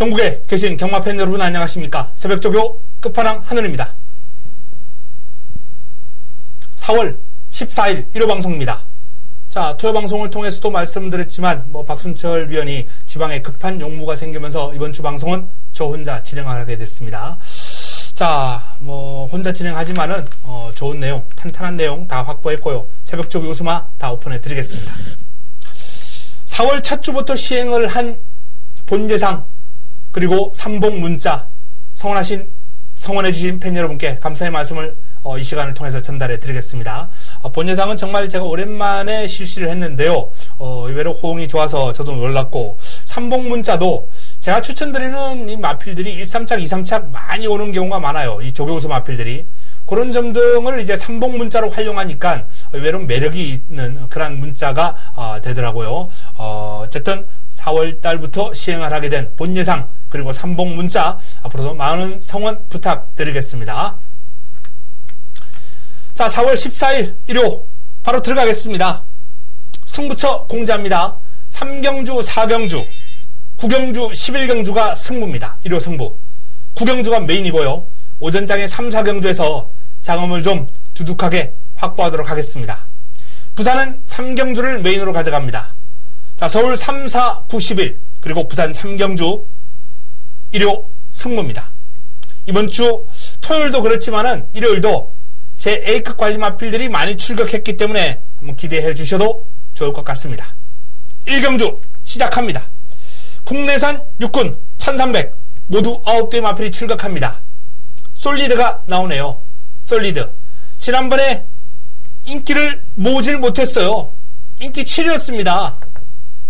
전국에 계신 경마팬 여러분 안녕하십니까? 새벽조교 끝판왕 한은입니다. 4월 14일 1호 방송입니다. 자, 토요 방송을 통해서도 말씀드렸지만 박순철 위원이 지방에 급한 용무가 생기면서 이번 주 방송은 저 혼자 진행하게 됐습니다. 자, 혼자 진행하지만은 좋은 내용, 탄탄한 내용 다 확보했고요. 새벽조교 웃음아 다 오픈해 드리겠습니다. 4월 첫 주부터 시행을 한 본예상 그리고 삼봉 문자 성원해주신 팬 여러분께 감사의 말씀을 이 시간을 통해서 전달해 드리겠습니다. 본예상은 정말 제가 오랜만에 실시를 했는데요. 의외로 호응이 좋아서 저도 놀랐고, 삼봉 문자도 제가 추천드리는 이 마필들이 1, 3착, 2, 3착 많이 오는 경우가 많아요. 이 조교우수 마필들이. 그런 점 등을 이제 삼봉 문자로 활용하니까 의외로 매력이 있는 그런 문자가 되더라고요. 어쨌든 4월 달부터 시행을 하게 된 본예상 그리고 삼봉 문자 앞으로도 많은 성원 부탁드리겠습니다. 자, 4월 14일 일요 바로 들어가겠습니다. 승부처 공지합니다. 3경주, 4경주, 9경주, 11경주가 승부입니다. 일요 승부. 9경주가 메인이고요. 오전장의 3, 4경주에서 장엄을 좀 두둑하게 확보하도록 하겠습니다. 부산은 3경주를 메인으로 가져갑니다. 자, 서울 3, 4, 9, 11 그리고 부산 3경주 일요 승부입니다. 이번 주 토요일도 그렇지만은 일요일도 제 A급 관리 마필들이 많이 출격했기 때문에 한번 기대해 주셔도 좋을 것 같습니다. 1경주 시작합니다. 국내산 육군 1300 모두 9대의 마필이 출격합니다. 솔리드가 나오네요. 솔리드. 지난번에 인기를 모으질 못했어요. 인기 7위였습니다.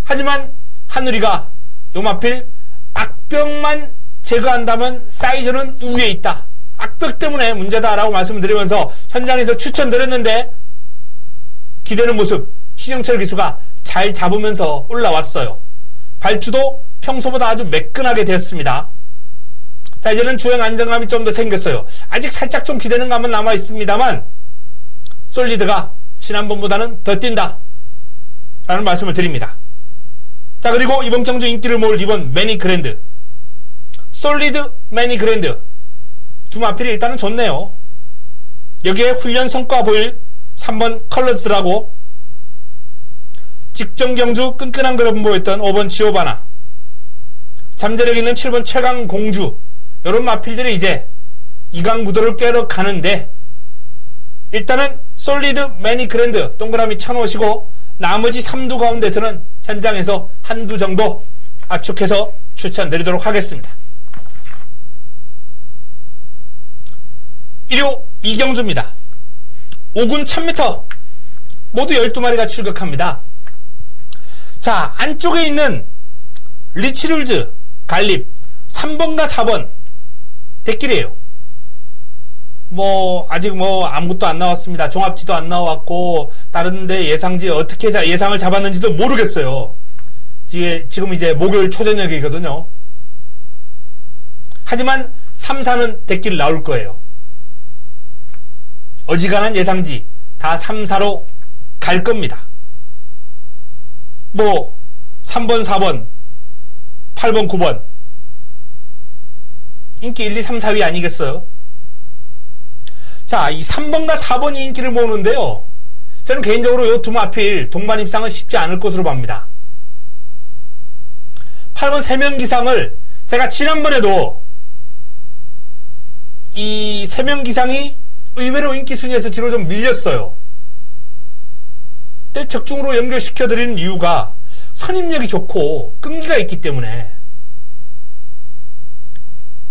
하지만 하늘이가 요 마필 악병만 제거한다면 사이즈는 우위에 있다. 악벽 때문에 문제다라고 말씀을 드리면서 현장에서 추천드렸는데 기대는 모습 신영철 기수가 잘 잡으면서 올라왔어요. 발주도 평소보다 아주 매끈하게 되었습니다. 자, 이제는 주행 안정감이 좀 더 생겼어요. 아직 살짝 좀 기대는 감은 남아 있습니다만 솔리드가 지난번보다는 더 뛴다 라는 말씀을 드립니다. 자, 그리고 이번 경주 인기를 모을 이번 매니 그랜드 솔리드 매니 그랜드 두 마필이 일단은 좋네요. 여기에 훈련 성과 보일 3번 컬러스드라고 직전 경주 끈끈한 그런 보였던 5번 지오바나 잠재력 있는 7번 최강 공주 이런 마필들이 이제 이강 무도를 깨러 가는데 일단은 솔리드 매니 그랜드 동그라미 쳐놓으시고 나머지 3두 가운데서는 현장에서 한두 정도 압축해서 추천드리도록 하겠습니다. 1호 이경주입니다. 5군 1000m 모두 12마리가 출격합니다. 자, 안쪽에 있는 리치룰즈 갈립 3번과 4번 대길이에요. 아직 아무것도 안 나왔습니다. 종합지도 안 나왔고 다른데 예상지 어떻게 예상을 잡았는지도 모르겠어요. 지금 이제 목요일 초저녁이거든요. 하지만 3, 4는 대길 나올 거예요. 어지간한 예상지 다 3, 4로 갈 겁니다. 3번, 4번, 8번, 9번 인기 1, 2, 3, 4위 아니겠어요? 자, 이 3번과 4번이 인기를 모으는데요. 저는 개인적으로 이 두 마필 동반 입상은 쉽지 않을 것으로 봅니다. 8번 3명 기상을 제가 지난번에도 이 3명 기상이 의외로 인기 순위에서 뒤로 좀 밀렸어요. 근데 적중으로 연결시켜드리는 이유가 선임력이 좋고 끈기가 있기 때문에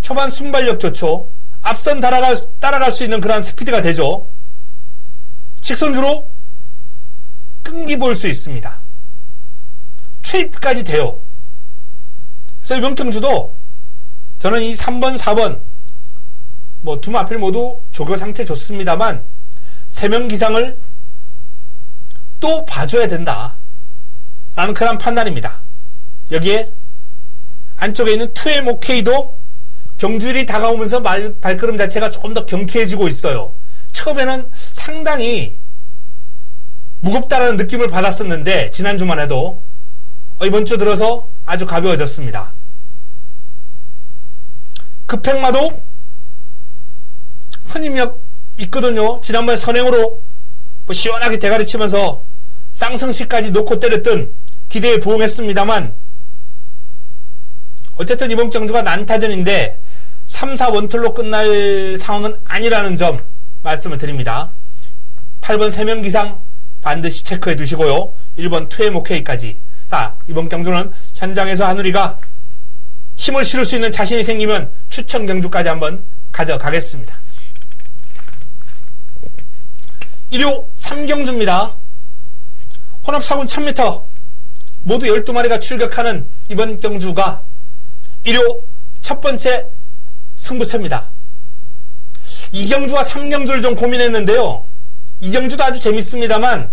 초반 순발력 좋죠. 앞선 따라갈 수 있는 그런 스피드가 되죠. 직선주로 끈기 보일 수 있습니다. 추입까지 돼요. 그래서 이번 경주도 저는 이 3번, 4번 두 마필 모두 조교 상태 좋습니다만 3명 기상을 또 봐줘야 된다 라는 그런 판단입니다. 여기에 안쪽에 있는 2M OK도 경주일이 다가오면서 발걸음 자체가 조금 더 경쾌해지고 있어요. 처음에는 상당히 무겁다라는 느낌을 받았었는데 지난주만 해도 이번 주 들어서 아주 가벼워졌습니다. 급행마도 선임력 있거든요. 지난번에 선행으로 뭐 시원하게 대가리 치면서 쌍승시까지 놓고 때렸던 기대에 부응했습니다만 어쨌든 이번 경주가 난타전인데 3, 4 원툴로 끝날 상황은 아니라는 점 말씀을 드립니다. 8번 3명 기상 반드시 체크해 두시고요. 1번 투엠 오케이까지. 자, 이번 경주는 현장에서 한우리가 힘을 실을 수 있는 자신이 생기면 추천 경주까지 한번 가져가겠습니다. 일요 3경주입니다. 혼합사군 1000m 모두 12마리가 출격하는 이번 경주가 일요 첫 번째 승부처입니다. 2경주와 3경주를 좀 고민했는데요. 2경주도 아주 재밌습니다만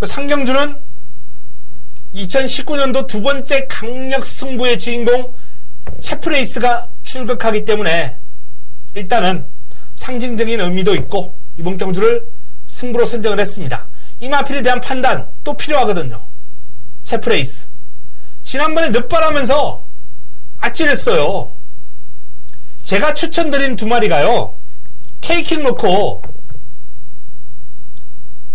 3경주는 2019년도 두 번째 강력 승부의 주인공 채프레이스가 출격하기 때문에 일단은 상징적인 의미도 있고 이번 경주를 승부로 선정을 했습니다. 이 마필에 대한 판단 또 필요하거든요. 채프레이스 지난번에 늦발하면서 아찔했어요. 제가 추천드린 두 마리가요. 케이킹 놓고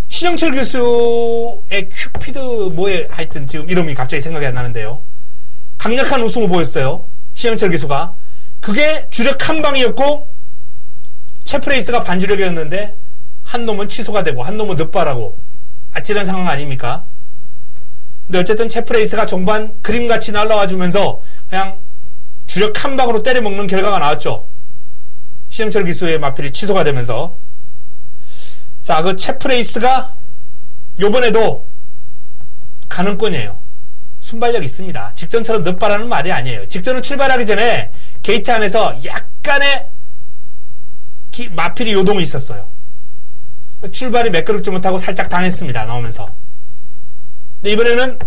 신영철 교수의 큐피드 뭐에 하여튼 지금 이름이 갑자기 생각이 안 나는데요. 강력한 우승 후보였어요. 신영철 교수가. 그게 주력 한 방이었고 채프레이스가 반주력이었는데 한 놈은 취소가 되고 한 놈은 늦발하고 아찔한 상황 아닙니까? 근데 어쨌든 채프레이스가 종반 그림같이 날라와 주면서 그냥 주력 한 방으로 때려먹는 결과가 나왔죠. 신영철 기수의 마필이 취소가 되면서. 자, 그 채프레이스가 요번에도 가능권이에요. 순발력 있습니다. 직전처럼 늦발하는 말이 아니에요. 직전은 출발하기 전에 게이트 안에서 약간의 마필이 요동이 있었어요. 출발이 매끄럽지 못하고 살짝 당했습니다. 나오면서. 근데 이번에는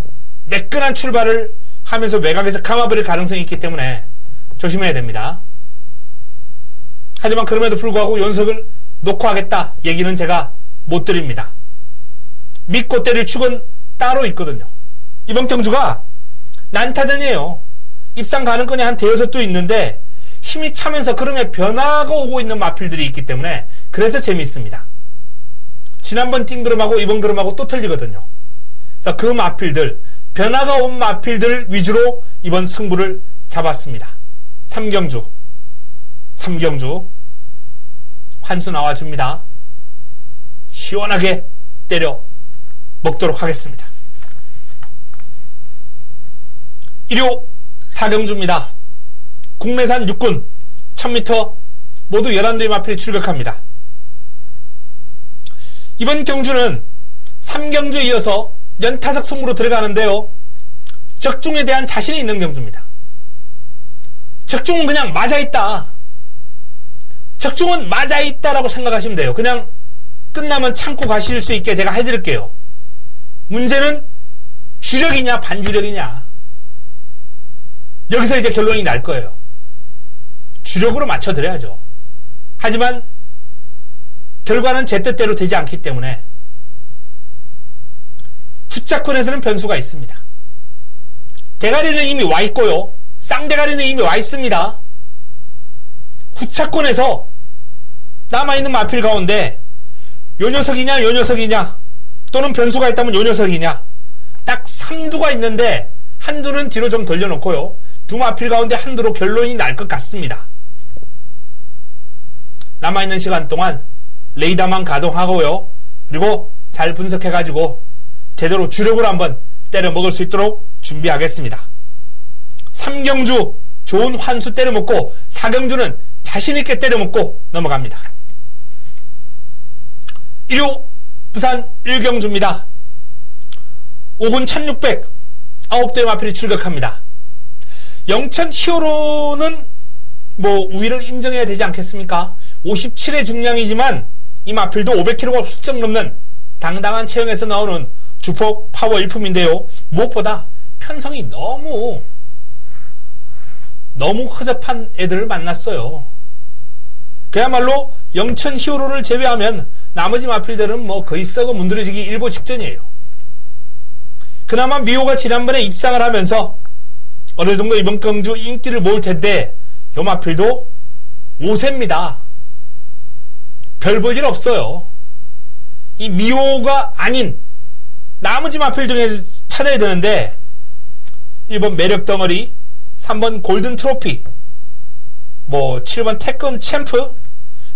매끈한 출발을 하면서 외곽에서 감아버릴 가능성이 있기 때문에 조심해야 됩니다. 하지만 그럼에도 불구하고 연석을 놓고 하겠다 얘기는 제가 못 드립니다. 믿고 때릴 축은 따로 있거든요. 이번 경주가 난타전이에요. 입상 가능권이 한 대여섯도 있는데 힘이 차면서 그럼에 변화가 오고 있는 마필들이 있기 때문에 그래서 재미있습니다. 지난번 띵 그름하고 이번 그름하고 또 틀리거든요. 그래서 그 마필들, 변화가 온 마필들 위주로 이번 승부를 잡았습니다. 3경주 환수 나와줍니다. 시원하게 때려 먹도록 하겠습니다. 1호 4경주입니다. 국내산 육군 1000m 모두 11대의 마필이 출격합니다. 이번 경주는 3경주에 이어서 연타석 승부로 들어가는데요. 적중에 대한 자신이 있는 경주입니다. 적중은 그냥 맞아있다. 적중은 맞아있다라고 생각하시면 돼요. 그냥 끝나면 참고 가실 수 있게 제가 해드릴게요. 문제는 주력이냐 반주력이냐. 여기서 이제 결론이 날 거예요. 주력으로 맞춰드려야죠. 하지만 결과는 제 뜻대로 되지 않기 때문에 후차권에서는 변수가 있습니다. 대가리는 이미 와 있고요. 쌍대가리는 이미 와 있습니다. 후차권에서 남아있는 마필 가운데 요 녀석이냐 요 녀석이냐 또는 변수가 있다면 요 녀석이냐 딱 3두가 있는데 한두는 뒤로 좀 돌려놓고요. 두 마필 가운데 한두로 결론이 날 것 같습니다. 남아있는 시간 동안 레이더만 가동하고요. 그리고 잘 분석해가지고 제대로 주력으로 한번 때려 먹을 수 있도록 준비하겠습니다. 3경주 좋은 환수 때려 먹고 4경주는 자신있게 때려 먹고 넘어갑니다. 1호 부산 1경주입니다. 5군 1600 9대의 마필이 출격합니다. 영천 히어로는 뭐 우위를 인정해야 되지 않겠습니까? 57의 중량이지만 이 마필도 500kg가 훌쩍 넘는 당당한 체형에서 나오는 주폭 파워 일품인데요. 무엇보다 편성이 너무 허접한 애들을 만났어요. 그야말로 영천 히어로를 제외하면 나머지 마필들은 뭐 거의 썩어 문드러지기 일보 직전이에요. 그나마 미호가 지난번에 입상을 하면서 어느 정도 이번 경주 인기를 모을 텐데 요 마필도 5세입니다. 별 볼 일 없어요. 이 미호가 아닌 나머지 마필 중에 찾아야 되는데 1번 매력 덩어리, 3번 골든 트로피, 7번 태권 챔프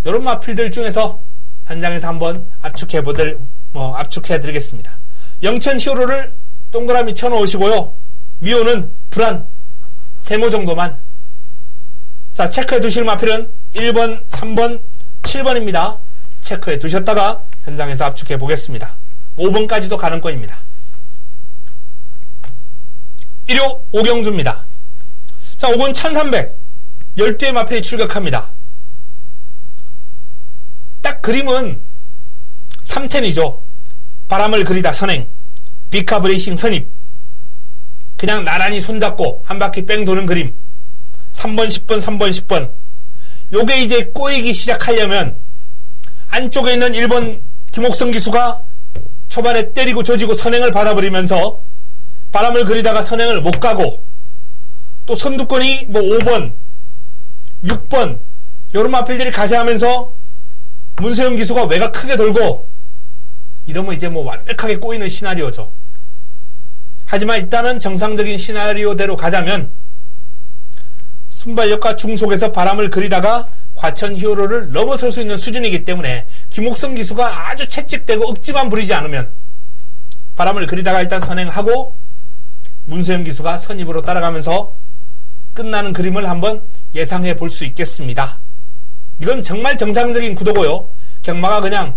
이런 마필들 중에서 현장에서 한번 압축해드리겠습니다. 영천 히어로를 동그라미 쳐놓으시고요. 미호는 불안, 세모 정도만. 자, 체크해 두실 마필은 1번, 3번, 7번입니다. 체크해 두셨다가 현장에서 압축해 보겠습니다. 5번까지도 가능권입니다. 1호 오경주입니다. 자, 5군 1300 12의 마필이 출격합니다. 딱 그림은 3텐이죠. 바람을 그리다 선행, 비카브레이싱 선입, 그냥 나란히 손잡고 한 바퀴 뺑 도는 그림. 3번 10번 3번 10번 요게 이제 꼬이기 시작하려면 안쪽에 있는 1번 김옥성 기수가 초반에 때리고 조지고 선행을 받아버리면서 바람을 그리다가 선행을 못 가고, 또 선두권이 5번 6번 요런 마필들이 가세하면서 문세영 기수가 외곽 크게 돌고 이러면 이제 완벽하게 꼬이는 시나리오죠. 하지만 일단은 정상적인 시나리오대로 가자면 순발력과 중속에서 바람을 그리다가 과천 히어로를 넘어설 수 있는 수준이기 때문에 김옥성 기수가 아주 채찍대고 억지만 부리지 않으면 바람을 그리다가 일단 선행하고 문세영 기수가 선입으로 따라가면서 끝나는 그림을 한번 예상해 볼 수 있겠습니다. 이건 정말 정상적인 구도고요. 경마가 그냥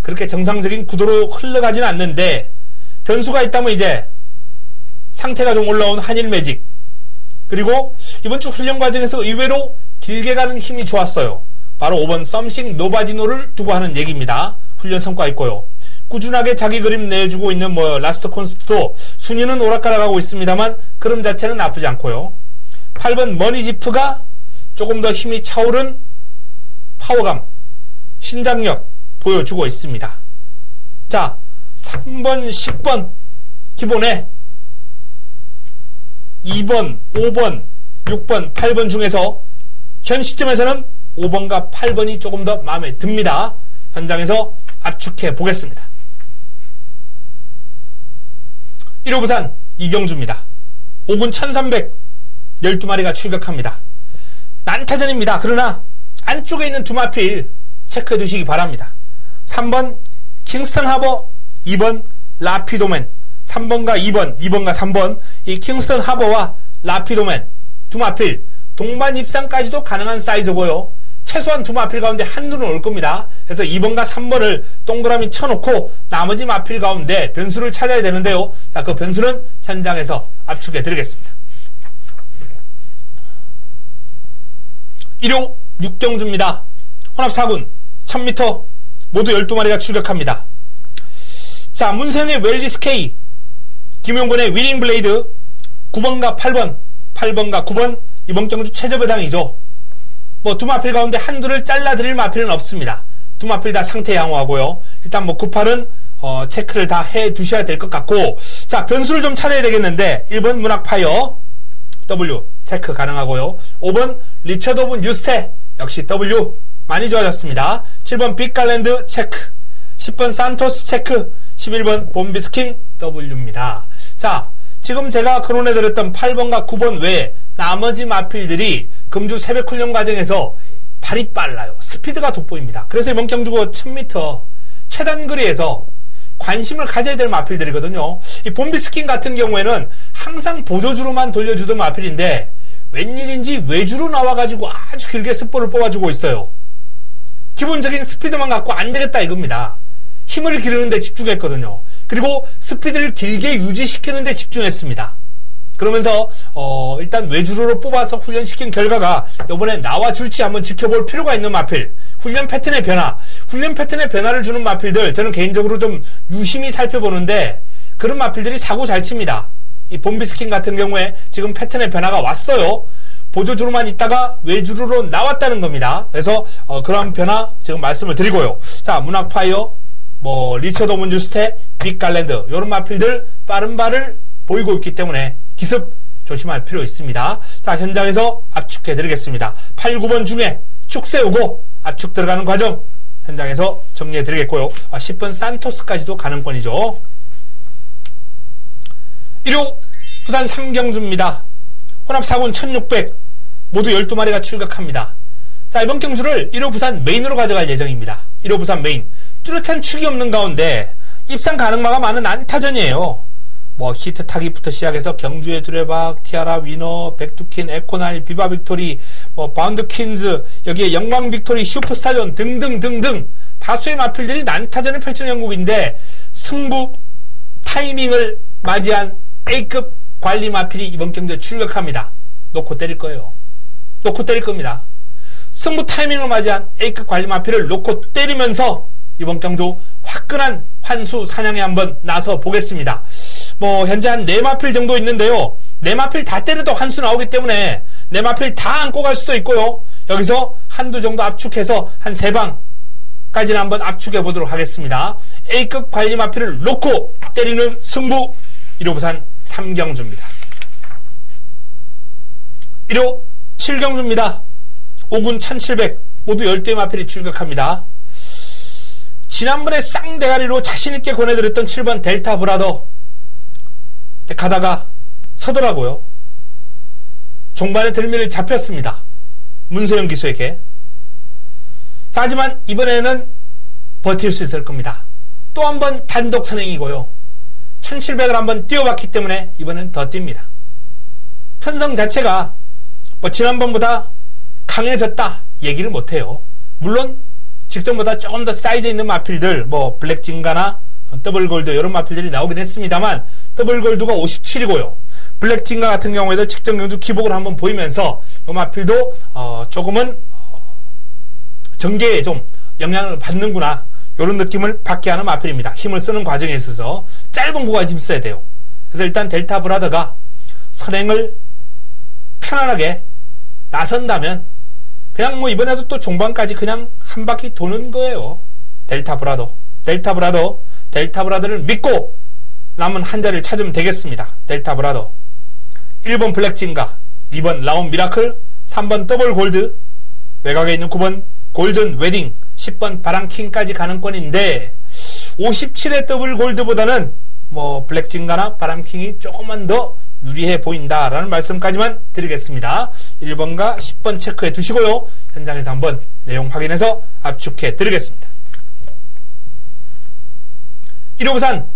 그렇게 정상적인 구도로 흘러가지는 않는데 변수가 있다면 이제 상태가 좀 올라온 한일 매직, 그리고 이번 주 훈련 과정에서 의외로 길게 가는 힘이 좋았어요. 바로 5번 썸씽 노바디노를 두고 하는 얘기입니다. 훈련 성과 있고요. 꾸준하게 자기 그림 내주고 있는 라스트 콘스트도 순위는 오락가락하고 있습니다만 그림 자체는 나쁘지 않고요. 8번 머니지프가 조금 더 힘이 차오른 파워감, 신장력 보여주고 있습니다. 자, 3번 10번 기본에 2번 5번 6번 8번 중에서 현 시점에서는 5번과 8번이 조금 더 마음에 듭니다. 현장에서 압축해 보겠습니다. 1호 부산 이경주입니다. 5군 1300 12마리가 출격합니다. 난타전입니다. 그러나 안쪽에 있는 두 마필 체크해 두시기 바랍니다. 3번 킹스턴 하버, 2번 라피도맨. 3번과 2번, 2번과 3번 이 킹스턴 하버와 라피도맨 두 마필 동반 입상까지도 가능한 사이즈고요. 최소한 두 마필 가운데 한두는 올 겁니다. 그래서 2번과 3번을 동그라미 쳐놓고 나머지 마필 가운데 변수를 찾아야 되는데요. 자, 그 변수는 현장에서 압축해 드리겠습니다. 1호 육경주입니다. 혼합 4군 1000m 모두 12마리가 출격합니다. 자, 문세영의 웰리스 K, 김용곤의 위닝 블레이드, 9번과 8번, 8번과 9번 이번 경주 최저배당이죠. 두 마필 가운데 한두를 잘라드릴 마필은 없습니다. 두 마필 다 상태 양호하고요. 일단 98은 체크를 다 해 두셔야 될 것 같고, 자, 변수를 좀 찾아야 되겠는데 1번 문학파이어 W 체크 가능하고요. 5번 리처드 오브 뉴스테 역시 W 많이 좋아졌습니다. 7번 빅갈랜드 체크, 10번 산토스 체크, 11번 봄비스킹 W입니다. 자, 지금 제가 거론해드렸던 8번과 9번 외에 나머지 마필들이 금주 새벽 훈련 과정에서 발이 빨라요. 스피드가 돋보입니다. 그래서 이번 경주고 1000m 최단거리에서 관심을 가져야 될 마필들이거든요. 이 봄비스킨 같은 경우에는 항상 보조주로만 돌려주던 마필인데 웬일인지 외주로 나와가지고 아주 길게 스포를 뽑아주고 있어요. 기본적인 스피드만 갖고 안 되겠다 이겁니다. 힘을 기르는 데 집중했거든요. 그리고 스피드를 길게 유지시키는 데 집중했습니다. 그러면서 일단 외주로로 뽑아서 훈련시킨 결과가 이번에 나와줄지 한번 지켜볼 필요가 있는 마필, 훈련 패턴의 변화를 주는 마필들 저는 개인적으로 좀 유심히 살펴보는데 그런 마필들이 사고 잘 칩니다. 이 봄비스킨 같은 경우에 지금 패턴의 변화가 왔어요. 보조주로만 있다가 외주로로 나왔다는 겁니다. 그래서 그러한 변화 지금 말씀을 드리고요. 자, 문학파이어, 리처드 오브 뉴스테, 빅갈랜드 이런 마필들 빠른 발을 보이고 있기 때문에 기습 조심할 필요 있습니다. 자, 현장에서 압축해 드리겠습니다. 8, 9번 중에 쭉 세우고 압축 들어가는 과정 현장에서 정리해 드리겠고요. 10번 산토스까지도 가능권이죠. 1호 부산 삼경주입니다. 혼합 4군 1600 모두 12마리가 출격합니다. 자, 이번 경주를 1호 부산 메인으로 가져갈 예정입니다. 1호 부산 메인 뚜렷한 축이 없는 가운데 입상 가능마가 많은 안타전이에요. 뭐 히트 타기부터 시작해서 경주의 두레박, 티아라 위너, 백두킨, 에코나일, 비바 빅토리, 뭐 바운드 퀸즈, 여기에 영광 빅토리, 슈퍼스타전 등등등등 다수의 마필들이 난타전을 펼치는 영국인데 승부 타이밍을 맞이한 A급 관리 마필이 이번 경주에 출격합니다. 놓고 때릴 거예요. 놓고 때릴 겁니다. 승부 타이밍을 맞이한 A급 관리 마필을 놓고 때리면서 이번 경주 화끈한 환수 사냥에 한번 나서 보겠습니다. 뭐 현재 한 4마필 정도 있는데요. 4마필 다 때려도 환수 나오기 때문에 4마필 다 안고 갈 수도 있고요. 여기서 한두 정도 압축해서 한 3방까지는 한번 압축해 보도록 하겠습니다. A급 관리 마필을 놓고 때리는 승부 1호 부산 삼경주입니다. 1호 7경주입니다. 5군 1700 모두 10대의 마필이 출격합니다. 지난번에 쌍대가리로 자신있게 권해드렸던 7번 델타 브라더 가다가 서더라고요. 종반의 들미를 잡혔습니다. 문세영 기수에게. 자, 하지만 이번에는 버틸 수 있을 겁니다. 또 한 번 단독 선행이고요. 1700을 한번 뛰어봤기 때문에 이번엔 더 뜁니다. 편성 자체가 뭐 지난번보다 강해졌다 얘기를 못해요. 물론 직전보다 조금 더 사이즈 있는 마필들 뭐 블랙징가나 더블골드 이런 마필들이 나오긴 했습니다만 더블골드가 57이고요. 블랙징가 같은 경우에도 직전 경주 기복을 한번 보이면서 이 마필도 조금은 전개에 좀 영향을 받는구나 이런 느낌을 받게 하는 마필입니다. 힘을 쓰는 과정에 있어서 짧은 구간 힘 써야 돼요. 그래서 일단 델타 브라더가 선행을 편안하게 나선다면 그냥 뭐 이번에도 또 종반까지 그냥 한 바퀴 도는 거예요. 델타 브라더를 믿고 남은 한 자리를 찾으면 되겠습니다. 델타 브라더 1번 블랙진가, 2번 라온 미라클, 3번 더블 골드, 외곽에 있는 9번 골든 웨딩, 10번 바람킹까지 가능권인데 57의 더블 골드보다는 뭐 블랙진가나 바람킹이 조금만 더 유리해 보인다라는 말씀까지만 드리겠습니다. 1번과 10번 체크해 두시고요. 현장에서 한번 내용 확인해서 압축해 드리겠습니다. 1호 부산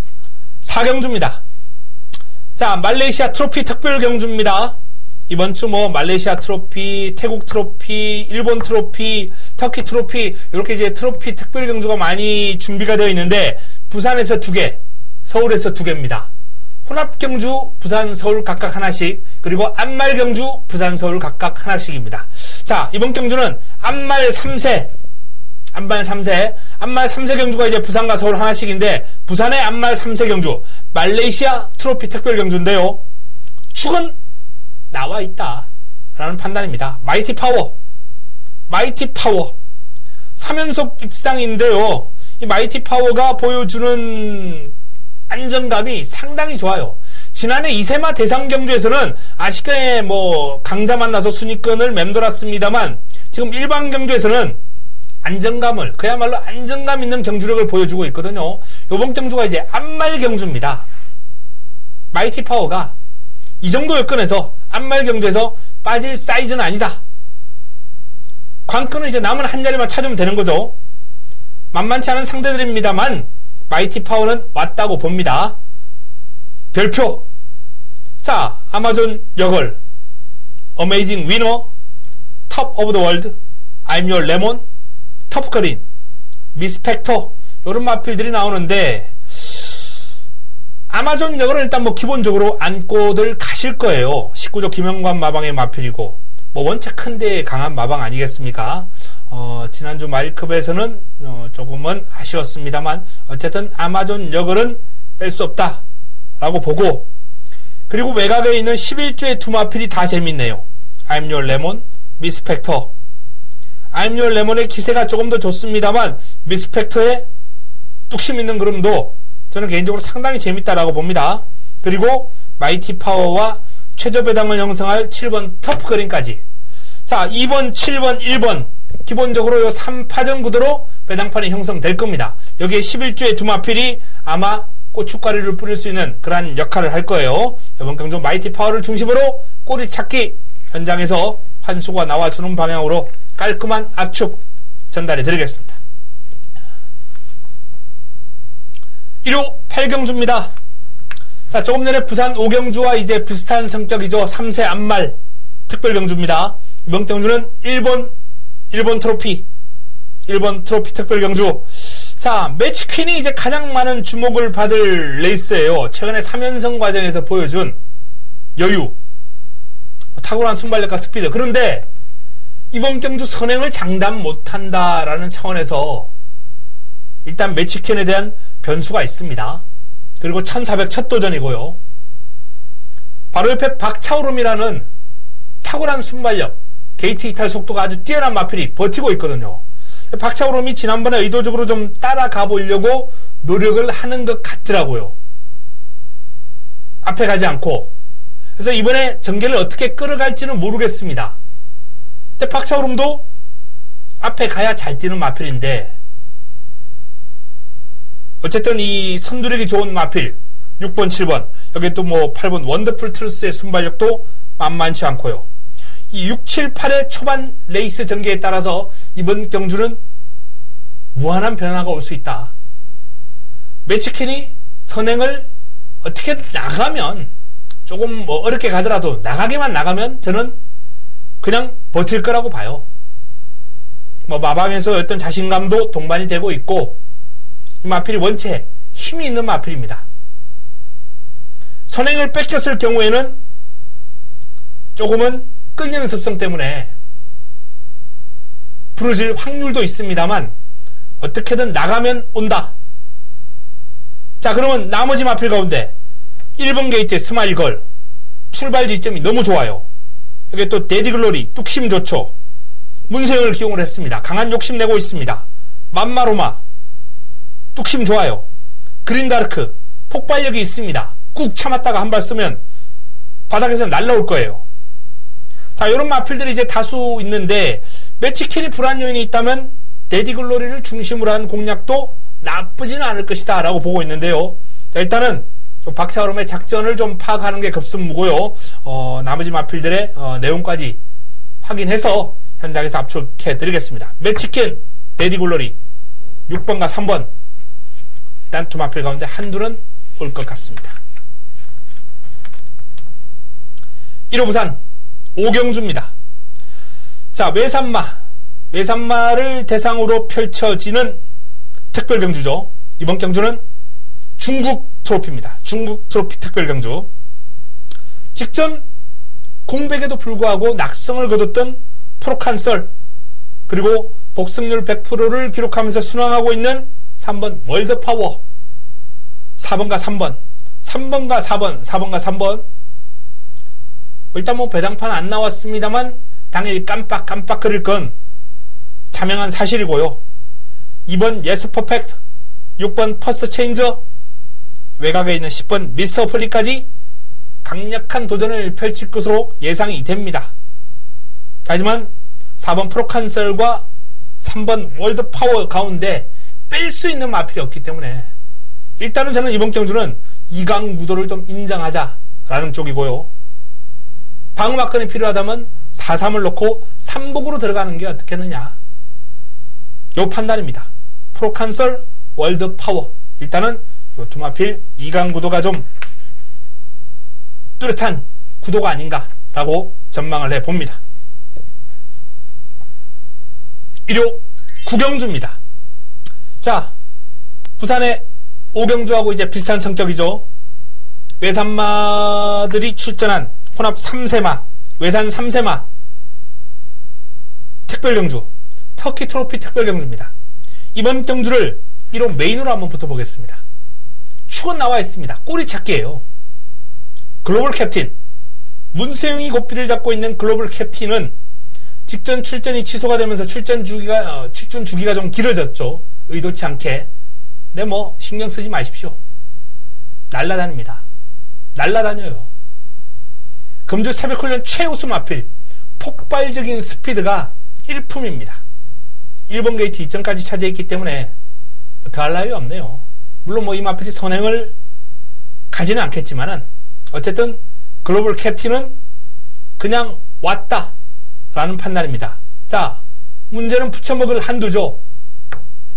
4경주입니다. 자, 말레이시아 트로피 특별 경주입니다. 이번 주 뭐 말레이시아 트로피, 태국 트로피, 일본 트로피, 터키 트로피 이렇게 이제 트로피 특별 경주가 많이 준비가 되어 있는데 부산에서 2개, 서울에서 2개입니다. 혼합 경주 부산, 서울 각각 하나씩, 그리고 안말 경주 부산, 서울 각각 하나씩입니다. 자, 이번 경주는 안말 3세 경주가 이제 부산과 서울 하나씩인데 부산의 안말 3세 경주, 말레이시아 트로피 특별 경주인데요. 축은 나와 있다 라는 판단입니다. 마이티 파워 3연속 입상인데요. 이 마이티 파워가 보여주는 안정감이 상당히 좋아요. 지난해 이세마 대상 경주에서는 아쉽게 뭐 강자 만나서 순위권을 맴돌았습니다만 지금 일반 경주에서는 그야말로 안정감 있는 경주력을 보여주고 있거든요. 이번 경주가 이제 안말 경주입니다. 마이티 파워가 이 정도 여건에서 안말 경주에서 빠질 사이즈는 아니다. 관건은 이제 남은 한 자리만 찾으면 되는 거죠. 만만치 않은 상대들입니다만 마이티 파워는 왔다고 봅니다. 별표. 자, 아마존 여걸, 어메이징 위너, 톱 오브 더 월드, I'm your lemon, 터프커린, 미스펙터 이런 마필들이 나오는데 아마존 여걸은 일단 뭐 기본적으로 안고들 가실 거예요. 19조 김영관 마방의 마필이고 뭐 원체 큰데 강한 마방 아니겠습니까? 지난주 마일컵에서는 조금은 아쉬웠습니다만 어쨌든 아마존 여걸은 뺄 수 없다 라고 보고, 그리고 외곽에 있는 11조의 2마필이 다 재밌네요. I'm your lemon, 미스펙터. I'm your lemon의 기세가 조금 더 좋습니다만 미스펙터의 뚝심 있는 그림도 저는 개인적으로 상당히 재밌다라고 봅니다. 그리고 마이티 파워와 최저 배당을 형성할 7번 터프그린까지. 자, 2번, 7번, 1번 기본적으로 요 3파전 구도로 배당판이 형성될 겁니다. 여기에 11주의 두마필이 아마 고춧가루를 뿌릴 수 있는 그러한 역할을 할 거예요. 이번 경주 마이티 파워를 중심으로 꼬리 찾기 현장에서 환수가 나와주는 방향으로 깔끔한 압축 전달해 드리겠습니다. 1호 8경주입니다. 자, 조금 전에 부산 5경주와 이제 비슷한 성격이죠. 3세 안말 특별경주입니다. 이번 경주는 일본 트로피 특별경주. 자, 매치퀸이 이제 가장 많은 주목을 받을 레이스예요. 최근에 3연승 과정에서 보여준 여유, 탁월한 순발력과 스피드. 그런데 이번 경주 선행을 장담 못한다라는 차원에서 일단 매치퀸에 대한 변수가 있습니다. 그리고 1400 첫 도전이고요. 바로 옆에 박차오름이라는 탁월한 순발력, 게이트 이탈 속도가 아주 뛰어난 마필이 버티고 있거든요. 박차오름이 지난번에 의도적으로 좀 따라가 보려고 노력을 하는 것 같더라고요. 앞에 가지 않고. 그래서 이번에 전개를 어떻게 끌어갈지는 모르겠습니다. 근데 박차오름도 앞에 가야 잘 뛰는 마필인데, 어쨌든 이 선두력이 좋은 마필 6번, 7번, 여기 또 뭐 8번 원더풀 트루스의 순발력도 만만치 않고요. 이 6, 7, 8의 초반 레이스 전개에 따라서 이번 경주는 무한한 변화가 올 수 있다. 매치킨이 선행을 어떻게 나가면, 조금 뭐 어렵게 가더라도 나가게만 나가면 저는 그냥 버틸 거라고 봐요. 뭐 마방에서 어떤 자신감도 동반이 되고 있고, 이 마필이 원체 힘이 있는 마필입니다. 선행을 뺏겼을 경우에는 조금은 끌리는 습성 때문에 부러질 확률도 있습니다만 어떻게든 나가면 온다. 자, 그러면 나머지 마필 가운데 1번 게이트의 스마일걸 출발 지점이 너무 좋아요. 여기 또 데디글로리 뚝심 좋죠. 문세영을 기용을 했습니다. 강한 욕심 내고 있습니다. 맘마로마 뚝심 좋아요. 그린다르크 폭발력이 있습니다. 꾹 참았다가 한 발 쓰면 바닥에서 날라올 거예요. 자, 이런 마필들이 이제 다수 있는데 매치킨이 불안 요인이 있다면 데디글로리를 중심으로 한 공략도 나쁘지는 않을 것이다 라고 보고 있는데요. 자, 일단은 박차오름의 작전을 좀 파악하는 게 급선무고요. 나머지 마필들의 내용까지 확인해서 현장에서 압축해 드리겠습니다. 매치킨, 데디글로리 6번과 3번 일단 두 마필 가운데 한두는 올 것 같습니다. 1호 부산 5경주입니다. 자, 외산마를 대상으로 펼쳐지는 특별경주죠. 이번 경주는 중국 트로피입니다. 중국 트로피 특별경주. 직전 공백에도 불구하고 낙성을 거뒀던 프로칸설, 그리고 복승률 100%를 기록하면서 순항하고 있는 3번 월드파워, 4번과 3번, 3번과 4번, 4번과 3번. 일단 뭐 배당판 안 나왔습니다만 당연히 깜빡거릴 건 자명한 사실이고요. 2번 예스 퍼펙트, 6번 퍼스트 체인저, 외곽에 있는 10번 미스터 플리까지 강력한 도전을 펼칠 것으로 예상이 됩니다. 하지만 4번 프로칸설과 3번 월드파워 가운데 뺄 수 있는 마필이 없기 때문에 일단은 저는 이번 경주는 2강 구도를 좀 인정하자라는 쪽이고요. 방어막건이 필요하다면 4-3을 놓고 3복으로 들어가는 게 어떻겠느냐, 요 판단입니다. 프로칸설, 월드파워, 일단은 요 두 마필 2강 구도가 좀 뚜렷한 구도가 아닌가라고 전망을 해봅니다. 1호 9경주입니다. 자, 부산의 5경주하고 이제 비슷한 성격이죠. 외산마들이 출전한 혼합 3세마, 외산 3세마 특별경주, 터키 트로피 특별경주입니다. 이번 경주를 1호 메인으로 한번 붙어보겠습니다. 축은 나와 있습니다. 꼬리 찾기예요. 글로벌 캡틴, 문세영이 고삐를 잡고 있는 글로벌 캡틴은 직전 출전이 취소가 되면서 출전 주기가 좀 길어졌죠. 의도치 않게. 근데 뭐 신경 쓰지 마십시오. 날라다닙니다. 날라다녀요. 금주 새벽훈련 최우수 마필, 폭발적인 스피드가 일품입니다. 1번 게이트 이전까지 차지했기 때문에 뭐 더할 나위 없네요. 물론 뭐 이 마필이 선행을 가지는 않겠지만은 어쨌든 글로벌 캡틴은 그냥 왔다 라는 판단입니다. 자, 문제는 붙여먹을 한두죠.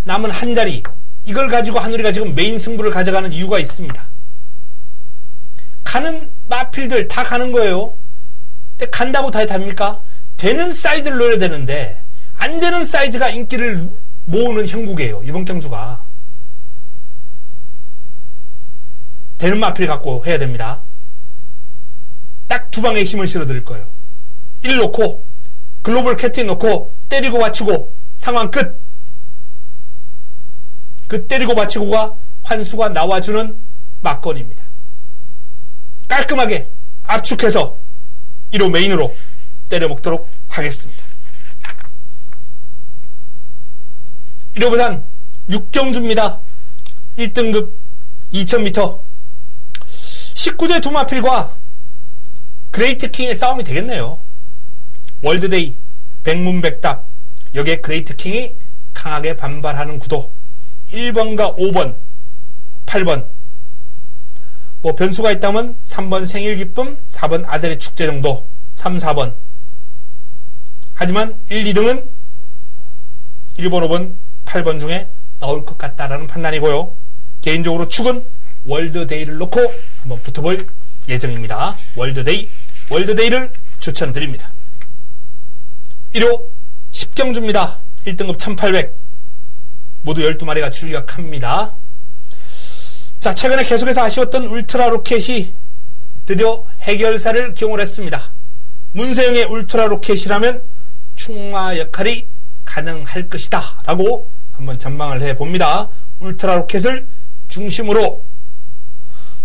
남은 한 자리, 이걸 가지고 한우리가 지금 메인 승부를 가져가는 이유가 있습니다. 가는 마필들 다 가는 거예요. 근데 간다고 다 됩니까? 되는 사이즈를 노려야 되는데 안 되는 사이즈가 인기를 모으는 형국이에요. 이번 경주가. 되는 마필 갖고 해야 됩니다. 딱 두 방의 힘을 실어드릴 거예요. 1 놓고 글로벌 캡틴 놓고 때리고 받치고 상황 끝. 그 때리고 받치고가 환수가 나와주는 막건입니다. 깔끔하게 압축해서 1호 메인으로 때려먹도록 하겠습니다. 1호 부산 6경주입니다. 1등급 2000m 19대 두마필과 그레이트 킹의 싸움이 되겠네요. 월드데이 백문백답 여기에 그레이트 킹이 강하게 반발하는 구도 1번과 5번 8번 뭐 변수가 있다면 3번 생일기쁨 4번 아들의 축제 정도 3, 4번 하지만 1, 2등은 1번, 5번, 8번 중에 나올 것 같다라는 판단이고요. 개인적으로 축은 월드데이를 놓고 한번 붙어볼 예정입니다. 월드데이를 추천드립니다. 1호 10경주입니다. 1등급 1800 모두 12마리가 출격합니다. 자, 최근에 계속해서 아쉬웠던 울트라 로켓이 드디어 해결사를 기용을 했습니다. 문세영의 울트라 로켓이라면 충마 역할이 가능할 것이다 라고 한번 전망을 해봅니다. 울트라 로켓을 중심으로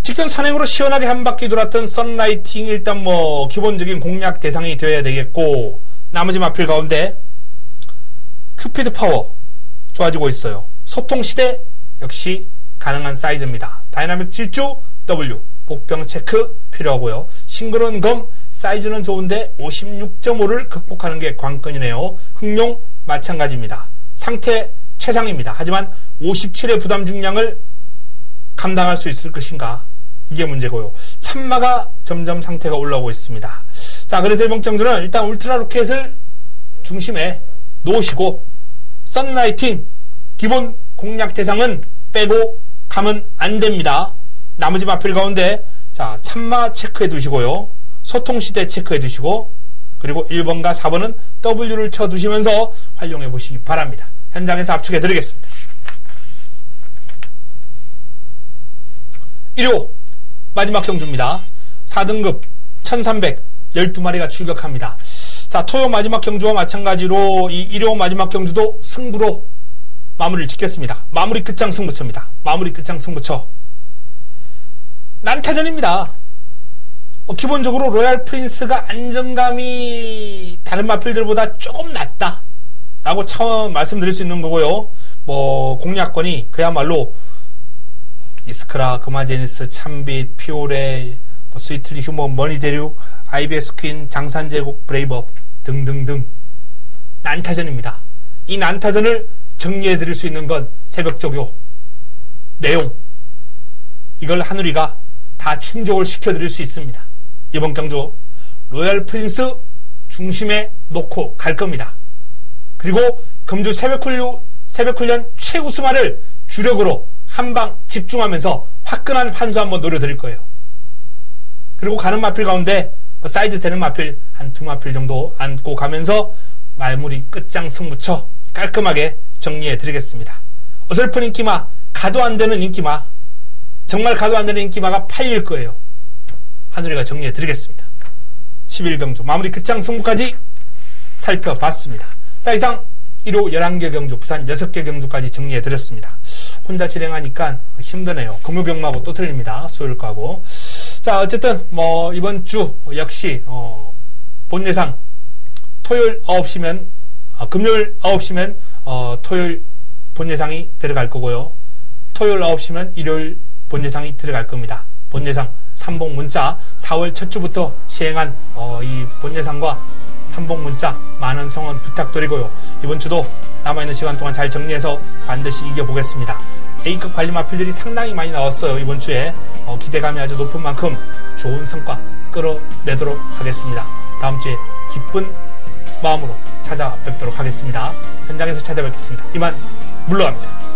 직전 산행으로 시원하게 한 바퀴 돌았던 썬라이팅 일단 뭐 기본적인 공략 대상이 되어야 되겠고 나머지 마필 가운데 큐피드 파워 좋아지고 있어요. 소통시대 역시 가능한 사이즈입니다. 다이나믹 질주 W 복병 체크 필요하고요. 싱그러운 검 사이즈는 좋은데 56.5를 극복하는 게 관건이네요. 흑룡 마찬가지입니다. 상태 최상입니다. 하지만 57의 부담 중량을 감당할 수 있을 것인가 이게 문제고요. 참마가 점점 상태가 올라오고 있습니다. 자, 그래서 이번 경주는 일단 울트라 로켓을 중심에 놓으시고 썬라이팅 기본 공략 대상은 빼고 가면 안 됩니다. 나머지 마필 가운데 자, 참마 체크해 두시고요. 소통시대 체크해 두시고 그리고 1번과 4번은 W를 쳐 두시면서 활용해 보시기 바랍니다. 현장에서 압축해 드리겠습니다. 1호 마지막 경주입니다. 4등급 1300 12마리가 출격합니다. 자, 토요 마지막 경주와 마찬가지로 이 1호 마지막 경주도 승부로 마무리를 짓겠습니다. 마무리 끝장 승부처입니다. 마무리 끝장 승부처. 난타전입니다. 기본적으로 로얄 프린스가 안정감이 다른 마필들보다 조금 낮다 라고 처음 말씀드릴 수 있는 거고요. 뭐 공략권이 그야말로 이스크라, 금화제니스, 참빛, 피오레, 스위트리 휴머, 머니대류, IBS 퀸, 장산제국, 브레이브업 등등등 난타전입니다. 이 난타전을 정리해드릴 수 있는 건 새벽조교 내용 이걸 한우리가 다 충족을 시켜드릴 수 있습니다. 이번 경주 로얄 프린스 중심에 놓고 갈 겁니다. 그리고 금주 새벽훈련 최우수마를 주력으로 한방 집중하면서 화끈한 환수 한번 노려드릴 거예요. 그리고 가는 마필 가운데 사이즈 되는 마필 한 두 마필 정도 안고 가면서 말무리 끝장 승부처 깔끔하게 정리해 드리겠습니다. 어설픈 인기마, 가도 안 되는 인기마, 정말 가도 안 되는 인기마가 팔릴 거예요. 한우리가 정리해 드리겠습니다. 11경주 마무리 끝장 승부까지 살펴봤습니다. 자, 이상 1호 11개 경주, 부산 6개 경주까지 정리해 드렸습니다. 혼자 진행하니까 힘드네요. 금요경마하고 또 틀립니다. 수요일 거하고. 자, 어쨌든 뭐 이번 주 역시 본 예상 토요일 9시면 금요일 9시면 토요일 본 예상이 들어갈 거고요. 토요일 9시면 일요일 본 예상이 들어갈 겁니다. 본 예상 3봉 문자 4월 첫 주부터 시행한 이 본 예상과 삼복 문자 많은 성원 부탁드리고요. 이번 주도 남아있는 시간 동안 잘 정리해서 반드시 이겨보겠습니다. A급 관리 마필들이 상당히 많이 나왔어요. 이번 주에 기대감이 아주 높은 만큼 좋은 성과 끌어내도록 하겠습니다. 다음 주에 기쁜 마음으로 찾아뵙도록 하겠습니다. 현장에서 찾아뵙겠습니다. 이만 물러갑니다.